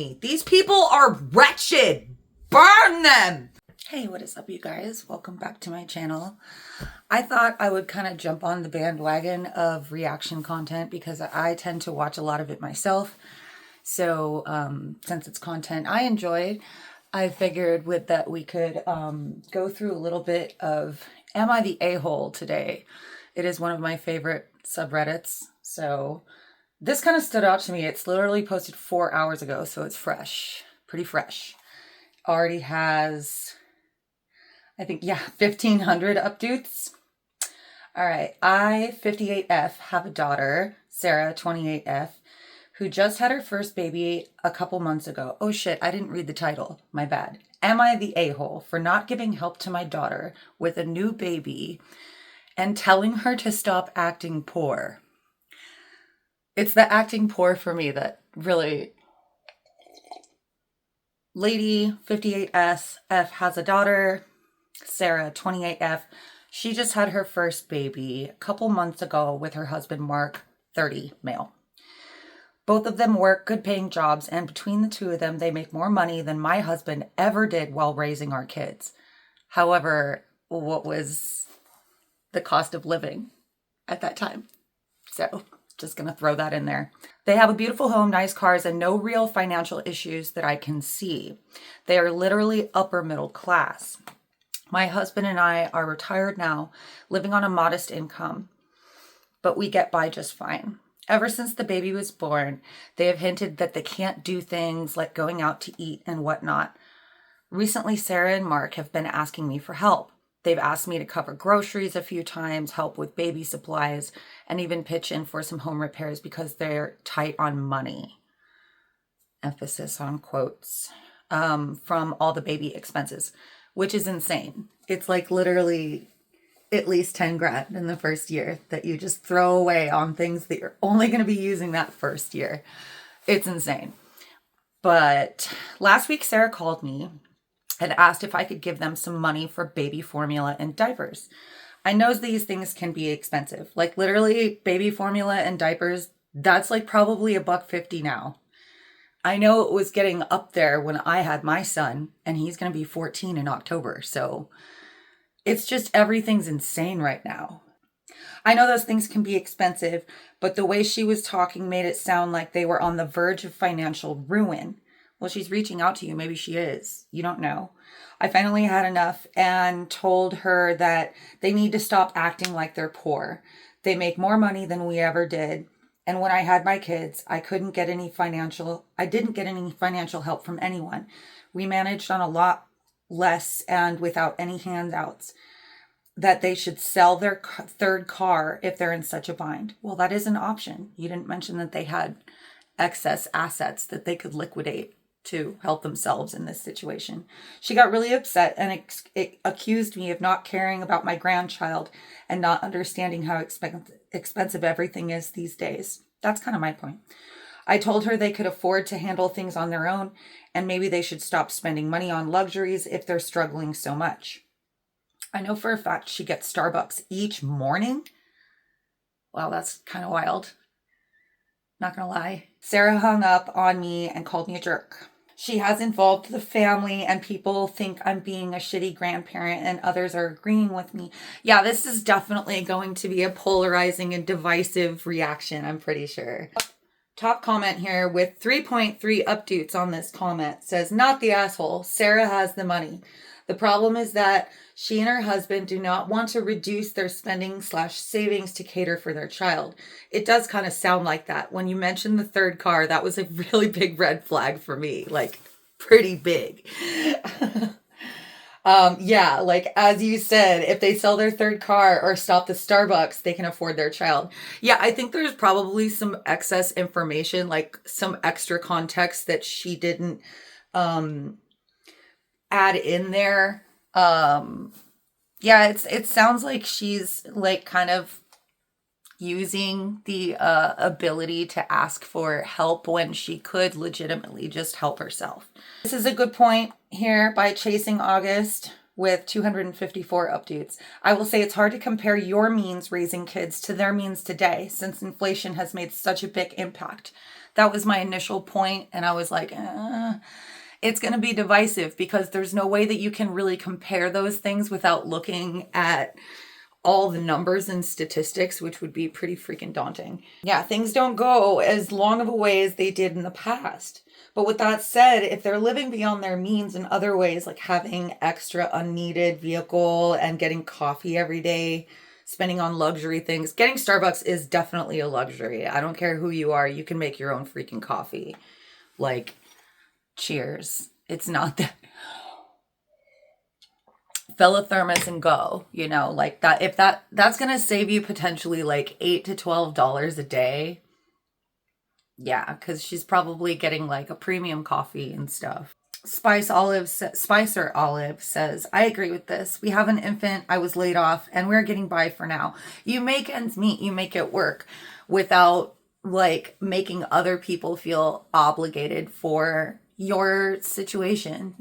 These people are wretched. Burn them. Hey, what is up, you guys? Welcome back to my channel. I thought I would kind of jump on the bandwagon of reaction content because I tend to watch a lot of it myself. So since it's content I enjoyed, I figured that we could go through a little bit of Am I the A-hole today? It is one of my favorite subreddits. So this kind of stood out to me. It's literally posted 4 hours ago, so it's fresh, pretty fresh. Already has, I think, 1,500 updates. All right, I, 58F, have a daughter, Sarah, 28F, who just had her first baby a couple months ago. Oh shit, I didn't read the title. My bad. Am I the a-hole for not giving help to my daughter with a new baby and telling her to stop acting poor? It's the acting poor for me that really... Lady, 58F, has a daughter, Sarah, 28F. She just had her first baby a couple months ago with her husband, Mark, 30, male. Both of them work good paying jobs, and between the two of them, they make more money than my husband ever did while raising our kids. However, what was the cost of living at that time? So just gonna throw that in there. They have a beautiful home, nice cars, and no real financial issues that I can see. They are literally upper middle class. My husband and I are retired now, living on a modest income, but we get by just fine. Ever since the baby was born, they have hinted that they can't do things like going out to eat and whatnot. Recently, Sarah and Mark have been asking me for help. They've asked me to cover groceries a few times, help with baby supplies, and even pitch in for some home repairs because they're tight on money. Emphasis on quotes. From all the baby expenses, which is insane. It's like literally at least 10 grand in the first year that you just throw away on things that you're only going to be using that first year. It's insane. But last week, Sarah called me and asked if I could give them some money for baby formula and diapers. I know these things can be expensive. Like literally baby formula and diapers, that's like probably $1.50 now. I know it was getting up there when I had my son, and he's going to be 14 in October. So it's just everything's insane right now. I know those things can be expensive, but the way she was talking made it sound like they were on the verge of financial ruin. Well, she's reaching out to you. Maybe she is. You don't know. I finally had enough and told her that they need to stop acting like they're poor. They make more money than we ever did. And when I had my kids, I didn't get any financial help from anyone. We managed on a lot less and without any handouts. That they should sell their third car if they're in such a bind. Well, that is an option. You didn't mention that they had excess assets that they could liquidate to help themselves in this situation. She got really upset and accused me of not caring about my grandchild and not understanding how expensive everything is these days. That's kind of my point. I told her they could afford to handle things on their own, and maybe they should stop spending money on luxuries if they're struggling so much. I know for a fact she gets Starbucks each morning. Wow, that's kind of wild. Not gonna lie. Sarah hung up on me and called me a jerk. She has involved the family, and people think I'm being a shitty grandparent, and others are agreeing with me. Yeah, this is definitely going to be a polarizing and divisive reaction, I'm pretty sure. Top comment here with 3.3 updates on this comment says, not the asshole. Sarah has the money. The problem is that she and her husband do not want to reduce their spending/savings to cater for their child. It does kind of sound like that. When you mentioned the third car, that was a really big red flag for me, like pretty big. Like as you said, if they sell their third car or stop the Starbucks, they can afford their child. Yeah, I think there's probably some excess information, like some extra context that she didn't add in there. It sounds like she's like kind of using the ability to ask for help when she could legitimately just help herself. This is a good point here by Chasing August with 254 updates. I will say it's hard to compare your means raising kids to their means today, since inflation has made such a big impact. That was my initial point, and I was like, it's going to be divisive because there's no way that you can really compare those things without looking at all the numbers and statistics, which would be pretty freaking daunting. Yeah, things don't go as long of a way as they did in the past. But with that said, if they're living beyond their means in other ways, like having extra unneeded vehicle and getting coffee every day, spending on luxury things, getting Starbucks is definitely a luxury. I don't care who you are, you can make your own freaking coffee. Like, cheers. It's not that. Fill a thermos and go, like that. If that's going to save you potentially like $8 to $12 a day. Yeah, because she's probably getting like a premium coffee and stuff. Spicer Olive says, I agree with this. We have an infant. I was laid off and we're getting by for now. You make ends meet. You make it work without like making other people feel obligated for your situation,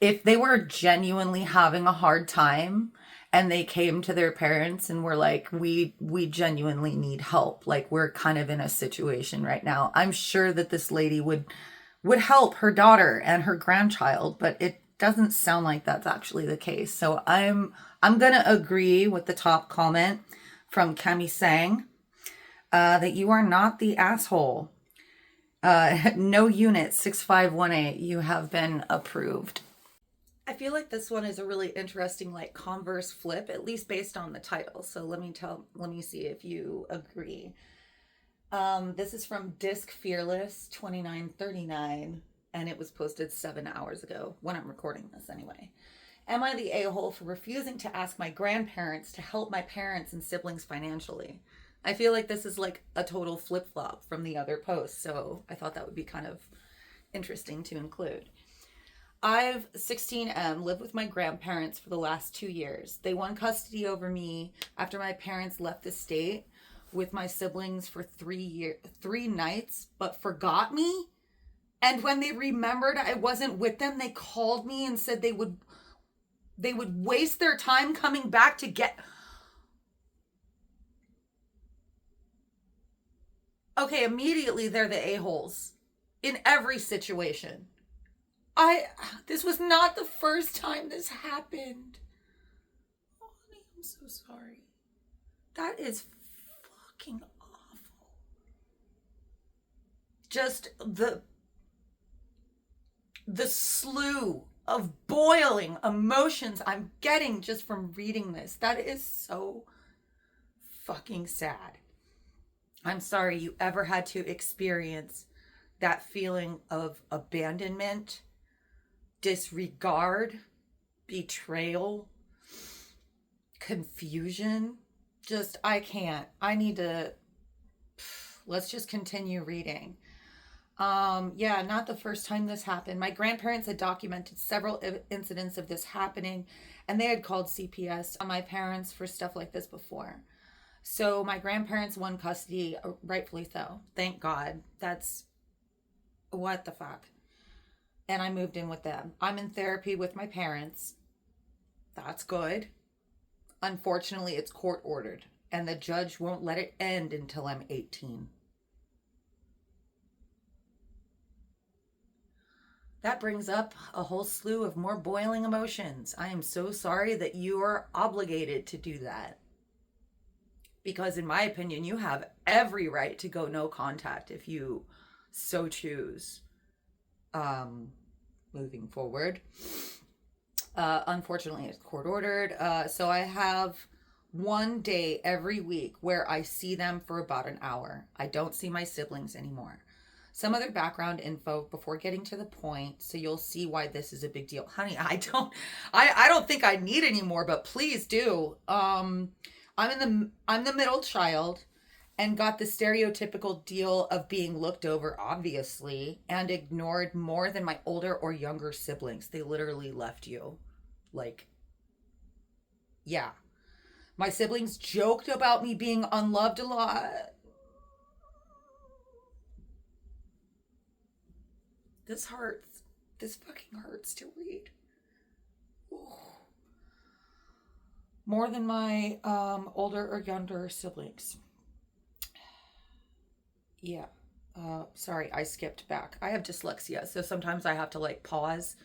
If they were genuinely having a hard time and they came to their parents and were like, we genuinely need help. Like, we're kind of in a situation right now. I'm sure that this lady would help her daughter and her grandchild, but it doesn't sound like that's actually the case. So I'm going to agree with the top comment from Kemi Sang, that you are not the asshole. No unit 6518, you have been approved. I feel like this one is a really interesting like converse flip, at least based on the title. So let me see if you agree. This is from Disc Fearless 2939, and it was posted 7 hours ago when I'm recording this anyway. Am I the a-hole for refusing to ask my grandparents to help my parents and siblings financially? I feel like this is like a total flip-flop from the other post, so I thought that would be kind of interesting to include. I've 16M lived with my grandparents for the last 2 years. They won custody over me after my parents left the state with my siblings for 3 nights, but forgot me. And when they remembered I wasn't with them, they called me and said they would waste their time coming back to get. Okay, immediately they're the a-holes in every situation. This was not the first time this happened. Oh, honey, I'm so sorry. That is fucking awful. Just the slew of boiling emotions I'm getting just from reading this. That is so fucking sad. I'm sorry you ever had to experience that feeling of abandonment, disregard, betrayal, confusion. Just, I can't. I need to, let's just continue reading. Yeah, not the first time this happened. My grandparents had documented several incidents of this happening, and they had called CPS on my parents for stuff like this before. So my grandparents won custody, rightfully so. Thank God. That's, what the fuck? And I moved in with them. I'm in therapy with my parents. That's good. Unfortunately, it's court ordered, and the judge won't let it end until I'm 18. That brings up a whole slew of more boiling emotions. I am so sorry that you are obligated to do that. Because in my opinion, you have every right to go no contact if you so choose. Moving forward. Unfortunately, it's court ordered. So I have one day every week where I see them for about an hour. I don't see my siblings anymore. Some other background info before getting to the point, so you'll see why this is a big deal. Honey, I don't think I need any more, but please do. I'm the middle child and got the stereotypical deal of being looked over, obviously, and ignored more than my older or younger siblings. They literally left you. Like, yeah. My siblings joked about me being unloved a lot. This hurts. This fucking hurts to read. Ooh. More than my older or younger siblings. Yeah. Sorry, I skipped back. I have dyslexia, so sometimes I have to like pause,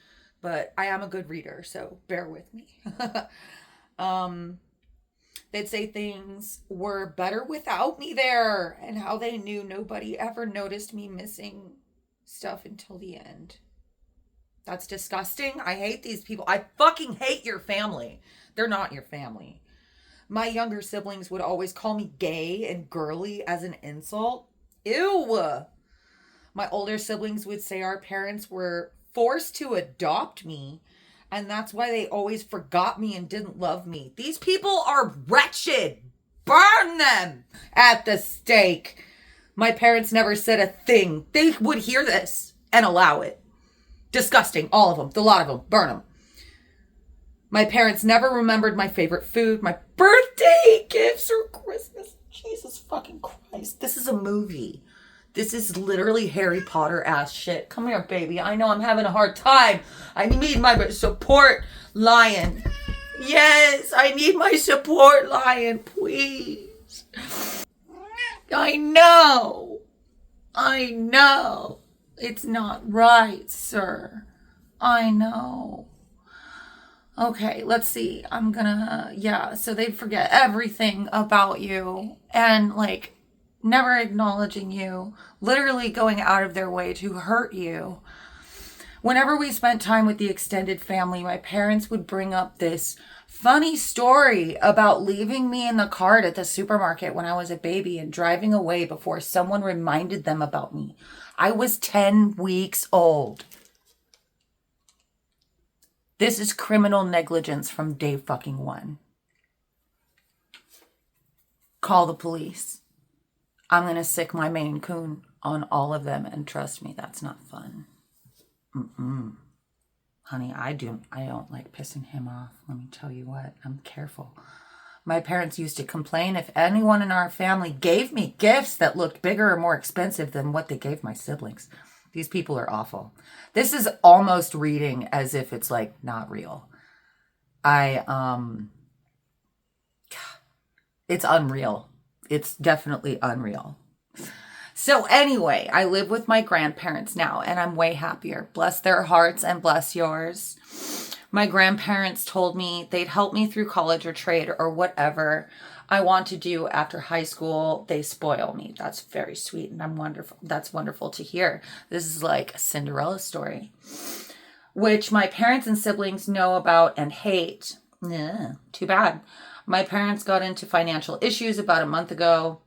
but I am a good reader, so bear with me. um, they'd say things were better without me there, and how they knew nobody ever noticed me missing stuff until the end. That's disgusting. I hate these people. I fucking hate your family. They're not your family. My younger siblings would always call me gay and girly as an insult. Ew. My older siblings would say our parents were forced to adopt me, and that's why they always forgot me and didn't love me. These people are wretched. Burn them at the stake. My parents never said a thing. They would hear this and allow it. Disgusting. All of them. The lot of them. Burn them. My parents never remembered my favorite food, my birthday gifts, or Christmas. Jesus fucking Christ. This is a movie. This is literally Harry Potter ass shit. Come here, baby. I know I'm having a hard time. I need my support lion. Yes, I need my support lion, please. I know. I know. It's not right, sir. I know. Okay, let's see. So they forget everything about you and like never acknowledging you, literally going out of their way to hurt you. Whenever we spent time with the extended family, my parents would bring up this funny story about leaving me in the cart at the supermarket when I was a baby and driving away before someone reminded them about me. I was 10 weeks old. This is criminal negligence from day fucking one. Call the police. I'm going to sick my Maine Coon on all of them, and trust me, that's not fun. Honey, I don't like pissing him off. Let me tell you what, I'm careful. My parents used to complain if anyone in our family gave me gifts that looked bigger or more expensive than what they gave my siblings. These people are awful. This is almost reading as if it's like not real. It's unreal. It's definitely unreal. So anyway, I live with my grandparents now and I'm way happier. Bless their hearts and bless yours. My grandparents told me they'd help me through college or trade or whatever I want to do after high school. They spoil me. That's very sweet and I'm wonderful. That's wonderful to hear. This is like a Cinderella story, which my parents and siblings know about and hate. Too bad. My parents got into financial issues about a month ago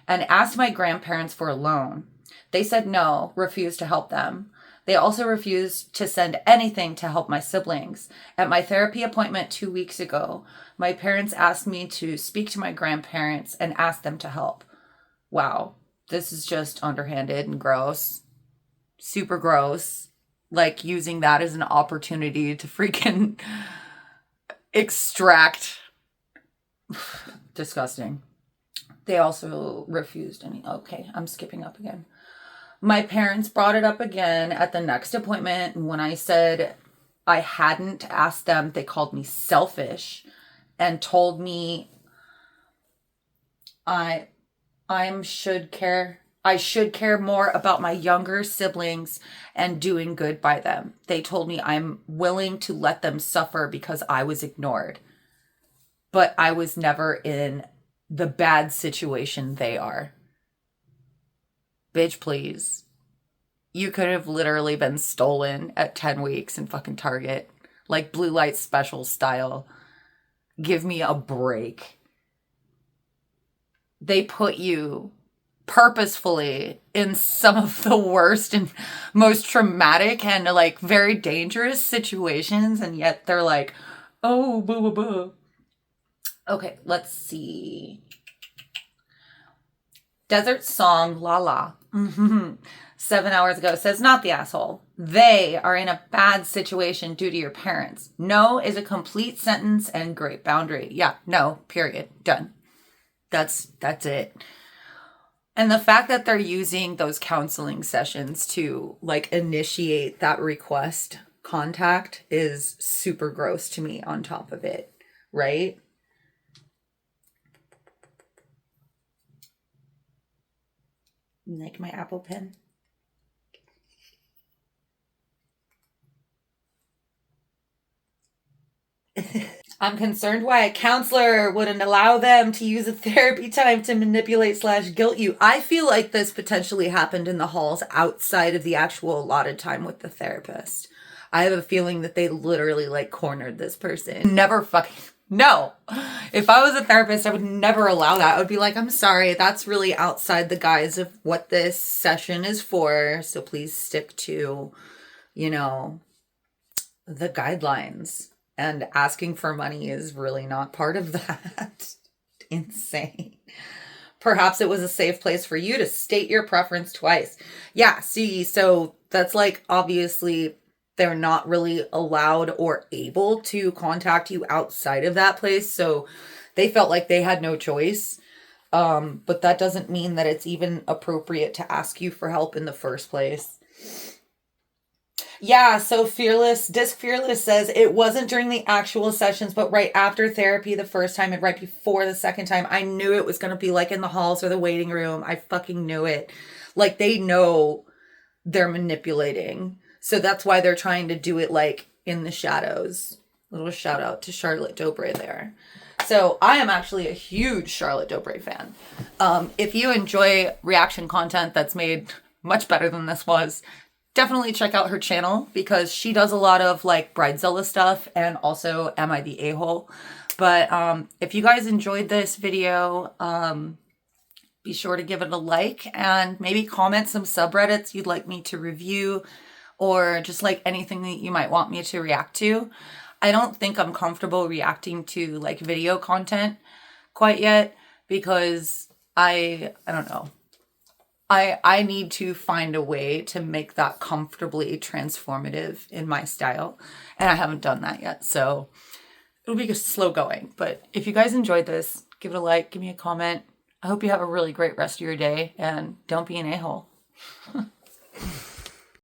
and asked my grandparents for a loan. They said no, refused to help them. They also refused to send anything to help my siblings. At my therapy appointment 2 weeks ago, my parents asked me to speak to my grandparents and ask them to help. Wow, this is just underhanded and gross. Super gross. Like using that as an opportunity to freaking extract. Disgusting. They also refused any. Okay, I'm skipping up again. My parents brought it up again at the next appointment. When I said I hadn't asked them, they called me selfish and told me I should care more about my younger siblings and doing good by them. They told me I'm willing to let them suffer because I was ignored. But I was never in the bad situation they are. Bitch, please. You could have literally been stolen at 10 weeks in fucking Target. Like blue light special style. Give me a break. They put you purposefully in some of the worst and most traumatic and like very dangerous situations. And yet they're like, oh, boo, boo, boo. Okay, let's see. Desert Song La La. 7 hours ago says, not the asshole. They are in a bad situation due to your parents. No is a complete sentence and great boundary. Yeah, no, period. Done. That's it. And the fact that they're using those counseling sessions to like initiate that request contact is super gross to me on top of it, right? You like my Apple Pen? I'm concerned why a counselor wouldn't allow them to use a therapy time to manipulate / guilt you. I feel like this potentially happened in the halls outside of the actual allotted time with the therapist. I have a feeling that they literally like cornered this person. Never fucking, no. If I was a therapist, I would never allow that. I would be like, I'm sorry, that's really outside the guise of what this session is for. So please stick to, you know, the guidelines. And asking for money is really not part of that. Insane. Perhaps it was a safe place for you to state your preference twice. Yeah, see, so that's like, obviously, they're not really allowed or able to contact you outside of that place. So they felt like they had no choice. But that doesn't mean that it's even appropriate to ask you for help in the first place. Yeah, so Disc Fearless says it wasn't during the actual sessions, but right after therapy the first time and right before the second time. I knew it was going to be like in the halls or the waiting room. I fucking knew it. Like, they know they're manipulating. So that's why they're trying to do it like in the shadows. Little shout out to Charlotte Dobre there. So I am actually a huge Charlotte Dobre fan. If you enjoy reaction content that's made much better than this was, definitely check out her channel because she does a lot of like Bridezilla stuff and also Am I the A-hole? But if you guys enjoyed this video, be sure to give it a like and maybe comment some subreddits you'd like me to review or just like anything that you might want me to react to. I don't think I'm comfortable reacting to like video content quite yet because I don't know. I need to find a way to make that comfortably transformative in my style. And I haven't done that yet. So it'll be slow going. But if you guys enjoyed this, give it a like, give me a comment. I hope you have a really great rest of your day and don't be an a-hole.